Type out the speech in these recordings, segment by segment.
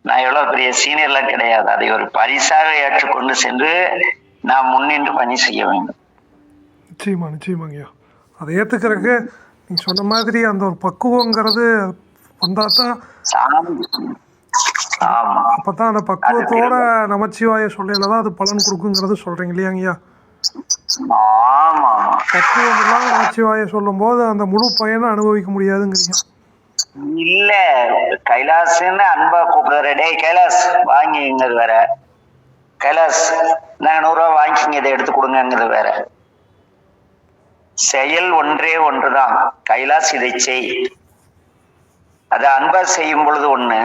நான் எவ்வளவு பெரிய சீனியர்லாம் கிடையாது. அதை ஒரு பரிசாக ஏற்றுக்கொண்டு சென்று நான் முன்னின்று பணி செய்ய வேண்டும். நிச்சயமா நிச்சயமாங்கய்யா. அதை ஏற்றுக்கிறதுக்கு நீங்கள் சொன்ன மாதிரி அந்த ஒரு பக்குவங்கிறது வந்தால் தான் சாமி. ஆமா. அப்போ தான் அந்த பக்குவத்தோட நமச்சிவாய சொல்லையில தான் அது பலன் கொடுக்குங்கிறது சொல்கிறீங்க இல்லையாங்கய்யா? ஆமா. பக்குவம் இல்லாமல் நமச்சிவாய சொல்லும்போது அந்த முழு பயனை அனுபவிக்க முடியாதுங்கிறீங்க. இல்ல, கைலாஸ்ன்னு அன்பா கூப்பிடுற, டேய் கைலாஸ் வாங்கிங்கிறது வேற, கைலாஸ் நாங்க 100 ரூபா வாங்கிக்கிங்க இதை எடுத்து கொடுங்கிறது வேற. செயல் ஒன்றே ஒன்றுதான். கைலாஸ் இதை செய். அதை அன்பா செய்யும் பொழுது ஒண்ணு,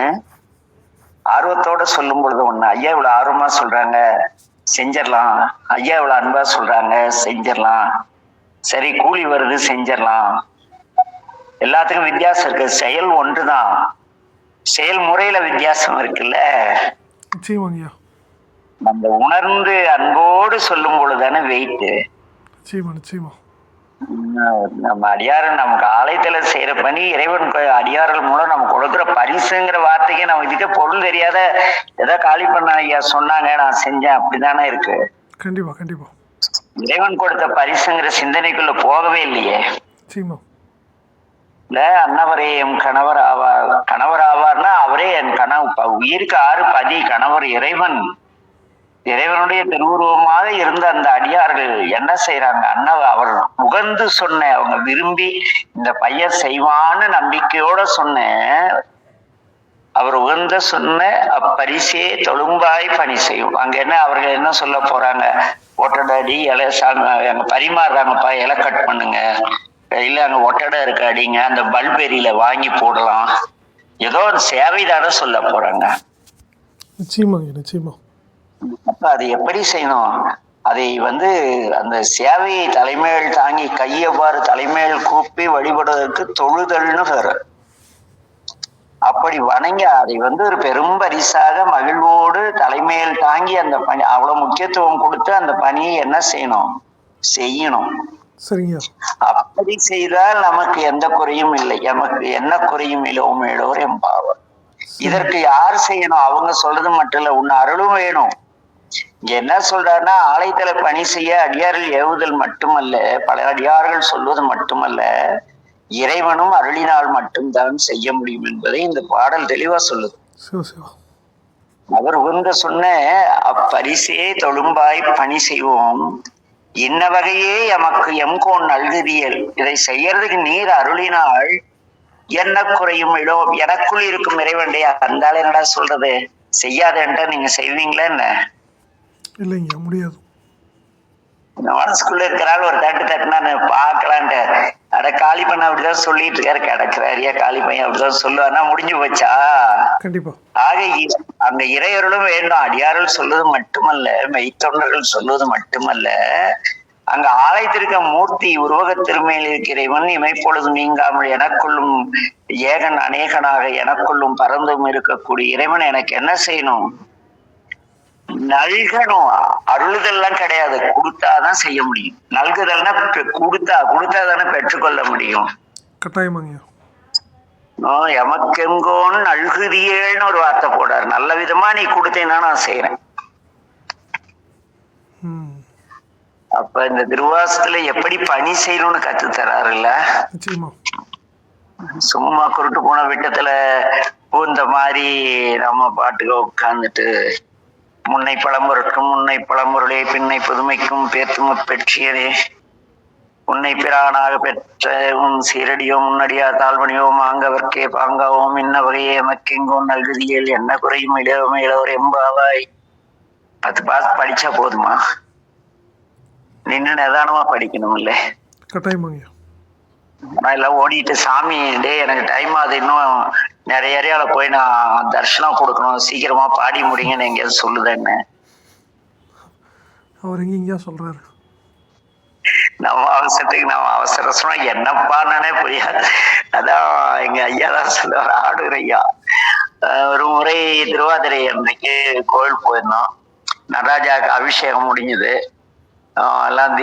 ஆர்வத்தோட சொல்லும் பொழுது ஒண்ணு. ஐயா இவ்வளவு ஆர்வமா சொல்றாங்க செஞ்சிடலாம், ஐயா இவ்வளவு அன்பா சொல்றாங்க செஞ்சிடலாம், சரி கூலி வருது செஞ்சிடலாம். எல்லாத்துக்கும் வித்தியாசம் இருக்கு. செயல் ஒன்றுதான், செயல்முறையில வித்தியாசம் இருக்குல்ல. நிச்சயமாங்கய்யா. நம்ம உணர்ந்து அன்போடு சொல்லும் பொழுதுதானே வெயிட். நிச்சயமா நிச்சயமா. நம்ம அடியாரன் நமக்கு ஆலயத்துல செய்யற பணி, இறைவன் அடியார்கள் மூலம் நமக்கு கொடுக்குற பரிசுங்கிற வார்த்தைக்கு நம்ம இதுக்கு பொருள் தெரியாத ஏதோ காலி பண்ண ஐயா சொன்னாங்க நான் செஞ்சேன் அப்படிதானே இருக்கு. கண்டிப்பா கண்டிப்பா. இறைவன் கொடுத்த பரிசுங்கிற சிந்தனைக்குள்ள போகவே இல்லையே. நிச்சயமா. இல்ல, அன்னவரே எம் கணவர் ஆவார். கணவர் ஆவார்னா அவரே என் கணவர். உயிருக்கு 6 பதி கணவர் இறைவன். இறைவனுடைய திருவுருவமாக இருந்த அந்த அடியார்கள் என்ன செய்யறாங்க? அவர் உகந்து சொன்ன, அவங்க விரும்பி இந்த பையன் செய்வான்னு நம்பிக்கையோட சொன்ன, அவர் உகந்த சொன்ன அப்பரிசே தொழும்பாய் பணி செய்யும். அங்க என்ன அவர்கள் என்ன சொல்ல போறாங்க? ஒட்டடை இலை அங்க பரிமாறுறாங்கப்பா, இலை கட் பண்ணுங்க, இல்ல அங்க ஒட்டடை இருக்கு அடிங்க, அந்த பல்பெரியில வாங்கி போடலாம், ஏதோ ஒரு சேவைதான சொல்ல போறாங்க. நிச்சயமா நிச்சயமா. அப்ப அதை எப்படி செய்யணும்? அதை அந்த சேவையை தலைமையில் தாங்கி கையவ்வாறு தலைமையில் கூப்பி வழிபடுவதற்கு தொழுதல்னு பேரு. அப்படி வணங்கி அதை ஒரு பெரும் பரிசாக மகிழ்வோடு தலைமையில் தாங்கி அந்த பணி அவ்வளவு முக்கியத்துவம் கொடுத்து அந்த பணியை என்ன செய்யணும். சரிங்க. அப்படி செய்தால் நமக்கு எந்த குறையும் இல்லை. நமக்கு என்ன குறையும் இலோர் எம்பாவர். இதற்கு யார் செய்யணும்? அவங்க சொல்றது மட்டும் இல்ல, உன்னை அருளும் வேணும். இங்க என்ன சொல்றாருன்னா, ஆலயத்துல பணி செய்ய அடியார்கள் ஏவுதல் மட்டுமல்ல, பல அடியார்கள் சொல்வது மட்டுமல்ல, இறைவனும் அருளினால் மட்டும்தான் செய்ய முடியும் என்பதை இந்த பாடல் தெளிவா சொல்லுது. அவர் உகந்த சொன்ன அப்பரிசே தொழும்பாய் பணி செய்வோம், இன்ன வகையே எமக்கு எம்கோன் நல்குதியல். இதை செய்யறதுக்கு நீர் அருளினால் என்ன குறையும் இடோ. எனக்குள் இருக்கும் இறைவன்டைய அந்தால என்னடா சொல்றது, செய்யாதேன்ட்டா நீங்க செய்வீங்களா என்ன? இல்லைங்க, முடியாது. மனசுக்குள்ள இருக்கிறாள் ஒரு தட்டுனா பாக்கலான்ட்டு அட காலி பண்ண அப்படிதான் சொல்லிட்டு இருக்காரு. கிடக்குறாரியா காலி பையன் அப்படிதான் சொல்லுவாருன்னா முடிஞ்சு போச்சா? கண்டிப்பா. ஆக அந்த இறையர்களும் வேண்டும். அடியார்கள் சொல்வது மட்டுமல்ல, மெய்த்தொண்டர்கள் சொல்வது மட்டுமல்ல, அங்க ஆலயத்திற்க மூர்த்தி உருவகத்திருமையில் இருக்கிறவன் இமைப்பொழுது நீங்காமல் எனக்குள்ளும் ஏகன் அநேகனாக எனக்குள்ளும் பறந்தும் இருக்கக்கூடிய இறைவன் எனக்கு என்ன செய்யணும்? நல்கணும். அருளுதல்லாம் கிடையாது, கொடுத்தாதான் செய்ய முடியும். நல்குதல்னா கொடுத்தாதானே பெற்றுக்கொள்ள முடியும். கட்டாயமாங்க. எமக்கெங்கோன்னு நல்குதியேன்னு ஒரு வார்த்தை போடாரு. நல்ல விதமா நீ கொடுத்தேன்னா நான் செய்யறேன். அப்ப இந்த திருவாசத்துல எப்படி பணி செய்யணும்னு கத்து தராருல்ல. சும்மா குருட்டு போன விட்டத்துல பூந்த மாதிரி நம்ம பாட்டுக்கு உட்கார்ந்துட்டு முன்னை பழம்பொருட்கும் முன்னை பழம்பொருளே பின்னை புதுமைக்கும் பேர்த்தும பெற்றியதே உன்னை பிரானாக பெற்ற உன் சீரடியோ முன்னடியா தாழ்வணியோ மாங்கவர்க்கே பாங்காவோம் இன்ன வகையே எமக்கெங்கோ நல்குதியல் என்ன குறையும் இளவர் எம்பாவாய். 10 பாஸ் படிச்சா போதுமா? நின்று நிதானமா படிக்கணும் இல்ல? நான் எல்லாம் ஓடிட்டு சாமி டே எனக்கு டைம் ஆகுது, இன்னும் நிறைய ஏரியால போய் நான் தர்ஷனம் கொடுக்கணும், சீக்கிரமா பாடி முடிங்கன்னு எங்கேயாவது சொல்லுதேன்னு அவர் எங்கேயா சொல்றாரு. நம்ம அவசரத்துக்கு நம்ம அவசரமா என்னப்பா நானே புரியாது. அதான் எங்க ஐயா தான் சொல்லுவார், ஆடுகிற ஐயா. ஒரு முறை திருவாதிரை அன்னைக்கு கோவில் போயிருந்தோம். நடராஜாவுக்கு அபிஷேகம் முடிஞ்சது. எல்லாம்